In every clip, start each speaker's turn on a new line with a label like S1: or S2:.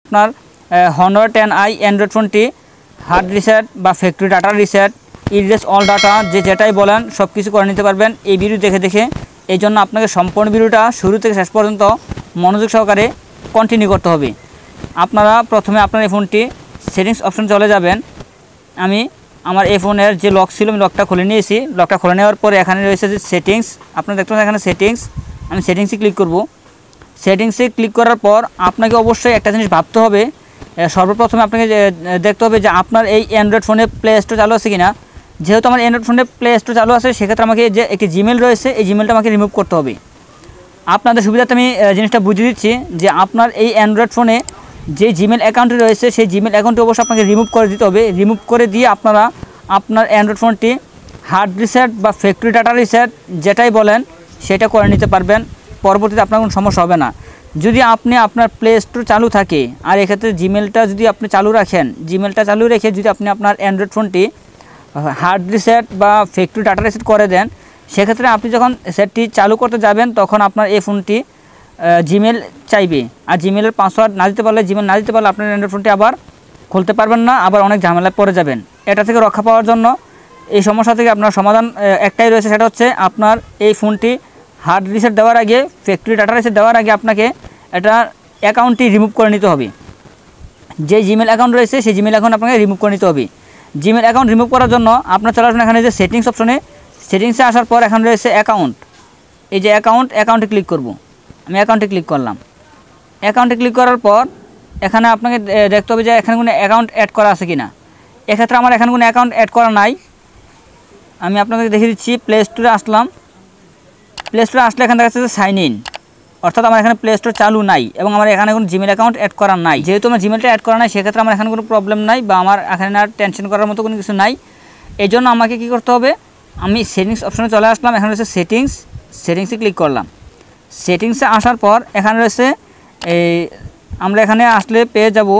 S1: আপনার Honor 10i Android ফোনটি hard reset বা factory data reset, erase all data, যেটাই বলেন সব কিছু করে নিতে পারবেন এই ভিডিও দেখে। এই জন্য আপনাকে সম্পূর্ণ ভিডিওটা শুরু থেকে শেষ পর্যন্ত মনোযোগ সহকারে কন্টিনিউ করতে হবে। আপনারা প্রথমে আপনার এই ফোনটি সেটিংস অপশন চলে যাবেন। আমি আমার এই ফোনের যে লক ছিল আমি লকটা খুলে নিয়েছি। লকটা খুলে নেওয়ার পরে এখানে রয়েছে যে সেটিংস, আপনারা দেখতে পাচ্ছেন এখানে সেটিংস। আমি সেটিংসে ক্লিক করব। সেটিংসে ক্লিক করার পর আপনাকে অবশ্যই একটা জিনিস ভাবতে হবে, সর্বপ্রথমে আপনাকে দেখতে হবে যে আপনার এই অ্যান্ড্রয়েড ফোনে প্লে স্টোর চালু আছে কিনা। যেহেতু আমার অ্যান্ড্রয়েড ফোনে প্লে স্টোর চালু আছে, সেক্ষেত্রে আমাকে যে একটি জিমেল রয়েছে এই জিমেলটা আমাকে রিমুভ করতে হবে। আপনাদের সুবিধাতে আমি জিনিসটা বুঝিয়ে দিচ্ছি যে আপনার এই অ্যান্ড্রয়েড ফোনে যে জিমেল অ্যাকাউন্টটি রয়েছে সেই জিমেল অ্যাকাউন্টটি অবশ্যই আপনাকে রিমুভ করে দিতে হবে। রিমুভ করে দিয়ে আপনারা আপনার অ্যান্ড্রয়েড ফোনটি হার্ড রিসেট বা ফ্যাক্টরি ডাটা রিসেট যেটাই বলেন সেটা করে নিতে পারবেন। পরবর্তীতে আপনার কোনো সমস্যা হবে না। যদি আপনি আপনার প্লে স্টোর চালু থাকে আর এক্ষেত্রে জিমেলটা যদি আপনি চালু রাখেন, জিমেলটা চালু রেখে যদি আপনি আপনার অ্যান্ড্রয়েড ফোনটি হার্ড রিসেট বা ফ্যাক্টরি ডাটা রিসেট করে দেন, সেক্ষেত্রে আপনি যখন সেটটি চালু করতে যাবেন তখন আপনার এই ফোনটি জিমেল চাইবে। আর জিমেলের পাসওয়ার্ড না দিতে পারলে, জিমেল না দিতে পারলে আপনার অ্যান্ড্রয়েড ফোনটি আবার খুলতে পারবেন না, আবার অনেক ঝামেলায় পড়ে যাবেন। এটা থেকে রক্ষা পাওয়ার জন্য, এই সমস্যা থেকে আপনার সমাধান একটাই রয়েছে, সেটা হচ্ছে আপনার এই ফোনটি হার্ড রিসেট দেওয়ার আগে, ফ্যাক্টরি ডাটা রিসেট দেওয়ার আগে আপনাকে এটা অ্যাকাউন্টটি রিমুভ করে নিতে হবে। যে জিমেল অ্যাকাউন্ট রয়েছে সেই জিমেল অ্যাকাউন্ট আপনাকে রিমুভ করে নিতে হবে। জিমেল অ্যাকাউন্ট রিমুভ করার জন্য আপনার চলে আসবেন এখানে যে সেটিংস অপশনে। সেটিংসে আসার পর এখানে রয়েছে অ্যাকাউন্ট। এই যে অ্যাকাউন্টে ক্লিক করব। আমি অ্যাকাউন্টে ক্লিক করলাম। অ্যাকাউন্টে ক্লিক করার পর এখানে আপনাকে দেখতে হবে যে এখানে কোনো অ্যাকাউন্ট অ্যাড করা আছে কিনা। এক্ষেত্রে আমার এখানে কোনো অ্যাকাউন্ট অ্যাড করা নাই। আমি আপনাকে দেখিয়ে দিচ্ছি। প্লে স্টোরে আসলাম। প্লে স্টোরে আসলে এখানে দেখা যাচ্ছে যে সাইন ইন, অর্থাৎ আমার এখানে প্লে স্টোর চালু নাই এবং আমার এখানে কোনো জিমেল অ্যাকাউন্ট অ্যাড করা নাই। যেহেতু আমার জিমেলটা অ্যাড করা নাই, সেক্ষেত্রে আমার এখানে কোনো প্রবলেম নাই বা আমার এখানে আর টেনশন করার মতো কোনো কিছু নাই। এই জন্য আমাকে কী করতে হবে, আমি সেটিংস অপশনে চলে আসলাম। এখানে রয়েছে সেটিংসে ক্লিক করলাম। সেটিংসে আসার পর এখানে রয়েছে আমরা এখানে আসলে পেয়ে যাব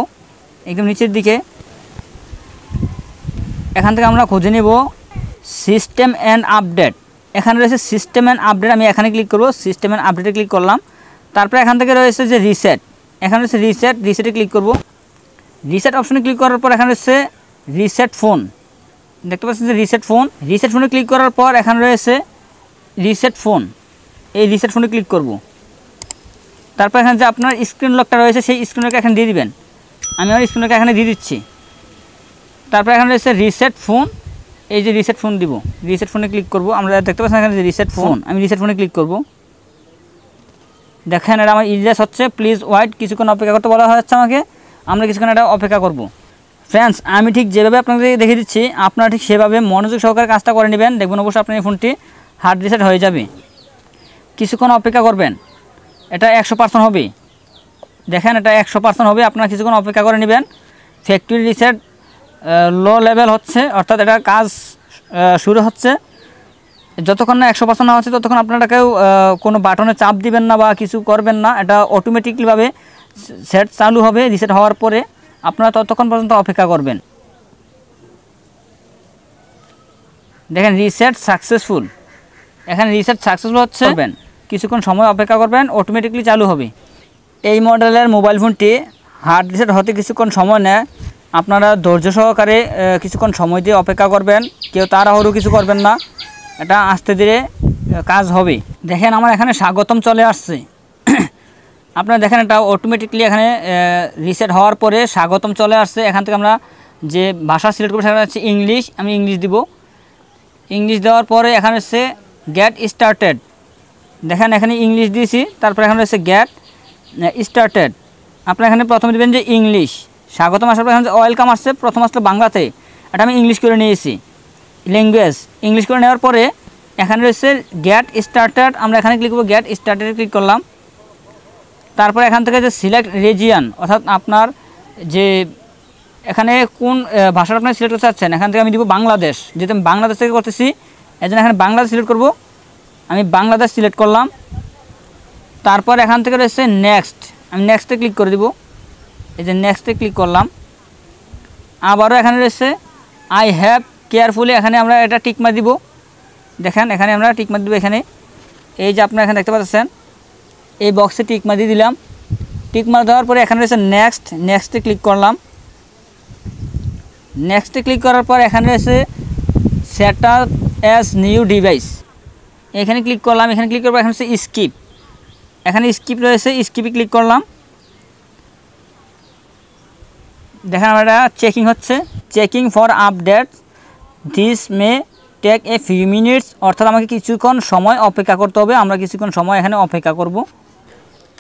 S1: একদম নিচের দিকে। এখান থেকে আমরা খুঁজে নেব সিস্টেম অ্যান্ড আপডেট। এখানে রয়েছে সিস্টেম অ্যান্ড আপডেট। আমি এখানে ক্লিক করব। সিস্টেম অ্যান্ড আপডেটে ক্লিক করলাম। তারপর এখান থেকে রয়েছে যে রিসেট। এখানে রয়েছে রিসেটে ক্লিক করব। রিসেট অপশনে ক্লিক করার পর এখানে রয়েছে রিসেট ফোন। দেখতে পাচ্ছেন যে রিসেট ফোনে ক্লিক করার পর এখানে রয়েছে রিসেট ফোন। এই রিসেট ফোনে ক্লিক করব। তারপর এখানে যে আপনার স্ক্রিন লকটা রয়েছে সেই স্ক্রিন লকটা এখানে দিয়ে দিবেন। আমি আমার স্ক্রিন লকটা এখানে দিয়ে দিচ্ছি। তারপর এখানে রয়েছে রিসেট ফোন। এই যে রিসেট ফোন দিব, রিসেট ফোনে ক্লিক করব। আমরা দেখতে পাচ্ছেন এখানে যে রিসেট ফোন, আমি রিসেট ফোনে ক্লিক করব। দেখেন এটা আমার ইরেজ হচ্ছে। প্লিজ ওয়েট, কিছুক্ষণ অপেক্ষা করতে বলা হচ্ছে আমাকে। আমরা কিছুক্ষণ এটা অপেক্ষা করব। ফ্রেন্ডস, আমি ঠিক যেভাবে আপনাকে দেখিয়ে দিচ্ছি আপনারা ঠিক সেভাবে মনোযোগ সহকারে কাজটা করে নেবেন। দেখবেন অবশ্যই আপনার এই ফোনটি হার্ড রিসেট হয়ে যাবে। কিছুক্ষণ অপেক্ষা করবেন। এটা 100% হবে। দেখেন এটা 100% হবে। আপনারা কিছুক্ষণ অপেক্ষা করে নেবেন। ফ্যাক্টরি রিসেট লো লেভেল হচ্ছে, অর্থাৎ এটা কাজ শুরু হচ্ছে। যতক্ষণ না 100% না হচ্ছে ততক্ষণ আপনারা কেউ কোনো বাটনে চাপ দিবেন না বা কিছু করবেন না। এটা অটোমেটিকলিভাবে সেট চালু হবে। রিসেট হওয়ার পরে আপনারা ততক্ষণ পর্যন্ত অপেক্ষা করবেন। দেখেন রিসেট সাকসেসফুল। এখানে রিসেট সাকসেসফুল হচ্ছে। কিছুক্ষণ সময় অপেক্ষা করবেন, অটোমেটিকলি চালু হবে। এই মডেলের মোবাইল ফোনটি হার্ড রিসেট হতে কিছুক্ষণ সময় নেয়। আপনারা ধৈর্য সহকারে কিছুক্ষণ সময় দিয়ে অপেক্ষা করবেন। কেউ তাড়াহুড়ো কিছু করবেন না। এটা আস্তে ধীরে কাজ হবে। দেখেন আমার এখানে স্বাগতম চলে আসছে। আপনারা দেখেন এটা অটোমেটিকলি এখানে রিসেট হওয়ার পরে স্বাগতম চলে আসছে। এখান থেকে আমরা যে ভাষা সিলেক্ট করবো সেটা হচ্ছে ইংলিশ। আমি ইংলিশ দিব। ইংলিশ দেওয়ার পরে এখানে হচ্ছে গেট স্টার্টেড। দেখেন এখানে ইংলিশ দিয়েছি। তারপরে এখানে হচ্ছে গেট স্টার্টেড। আপনারা এখানে প্রথমে দেবেন যে ইংলিশ। স্বাগতম আসার পর এখানে ওয়েলকাম আসছে, প্রথম আসলে বাংলাতে। এটা আমি ইংলিশ করে নিয়েছি। ল্যাঙ্গুয়েজ ইংলিশ করে নেওয়ার পরে এখানে রয়েছে গেট স্টার্টেড। আমরা এখানে ক্লিক করব। গেট স্টার্টেডে ক্লিক করলাম। তারপর এখান থেকে যে সিলেক্ট রিজিয়ন, অর্থাৎ আপনার যে এখানে কোন ভাষাটা আপনি সিলেক্ট করতে চাচ্ছেন, এখান থেকে আমি দিব বাংলাদেশ। যেহেতু আমি বাংলাদেশ থেকে করতেছি এই জন্য এখানে বাংলাদেশ সিলেক্ট করব। আমি বাংলাদেশ সিলেক্ট করলাম। তারপর এখান থেকে রয়েছে নেক্সট। আমি নেক্সটে ক্লিক করে দিব। এই যে নেক্সটে ক্লিক করলাম। আবারও এখানে রয়েছে আই হ্যাভ কেয়ারফুলি। এখানে আমরা এটা টিকমার দিব। দেখেন এখানে আমরা টিকমার দিব। এখানে এই যে আপনারা এখানে দেখতে পাচ্ছেন এই বক্সে টিকমার দিয়ে দিলাম। টিক মার্ক দেওয়ার পরে এখানে রয়েছে নেক্সটে ক্লিক করলাম। নেক্সটে ক্লিক করার পর এখানে রয়েছে set up as new device, এখানে ক্লিক করলাম। এখানে ক্লিক করবো, এখানে হচ্ছে স্কিপ, এখানে স্কিপ রয়েছে, স্কিপে ক্লিক করলাম। দেখেন আমরা চেকিং হচ্ছে, checking for update, this may take a few minutes, অর্থাৎ আমাকে কিছুক্ষণ সময় অপেক্ষা করতে হবে। আমরা কিছুক্ষণ সময় এখানে অপেক্ষা করব।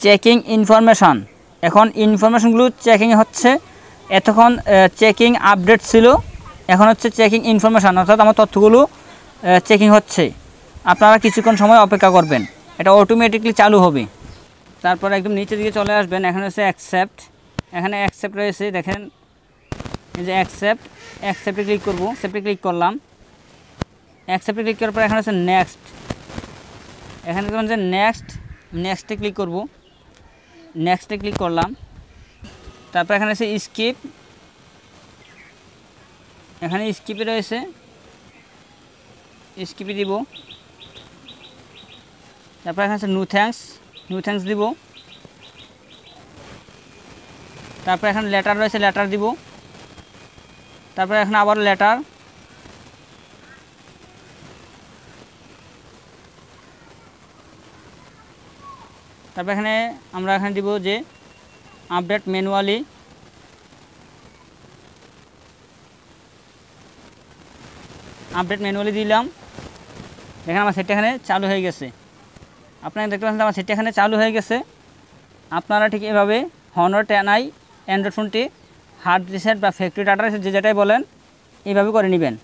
S1: চেকিং ইনফরমেশান, এখন ইনফরমেশনগুলো চেকিং হচ্ছে। এতক্ষণ চেকিং আপডেট ছিল, এখন হচ্ছে চেকিং ইনফরমেশান, অর্থাৎ আমার তথ্যগুলো চেকিং হচ্ছে। আপনারা কিছুক্ষণ সময় অপেক্ষা করবেন, এটা অটোমেটিকলি চালু হবে। তারপর একদম নিচের দিকে চলে আসবেন, এখানে হচ্ছে অ্যাকসেপ্ট, এখানে অ্যাকসেপ্ট রয়েছে, দেখেন এই যে অ্যাকসেপ্টে ক্লিক করব। অ্যাকসেপ্টে ক্লিক করলাম। অ্যাকসেপ্টে ক্লিক করার পর এখানে হচ্ছে নেক্সট, এখানে দেখবেন যে নেক্সটে ক্লিক করব। নেক্সটে ক্লিক করলাম। তারপর এখানে আছে স্কিপ, এখানে স্কিপে রয়েছে, স্কিপে দিব। তারপর এখানে আছে নো থ্যাঙ্কস দিব। তারপর এখানে লেটার রয়েছে, লেটার দিব। তারপর এখানে আবার লেটার, তারপর এখানে আমরা এখানে দিব যে আপডেট ম্যানুয়ালি, দিলাম। দেখেন আমার সেটটা এখানে চালু হয়ে গেছে। আপনারা দেখতে পাচ্ছেন আমার সেটটা এখানে চালু হয়ে গেছে। আপনারা ঠিক এভাবে Honor 10i অ্যান্ড্রয়েড ফোনটি হার্ড রিসেট বা ফ্যাক্টরি ডাটা রিসেট যে যেটাই বলেন এইভাবে করে নেবেন।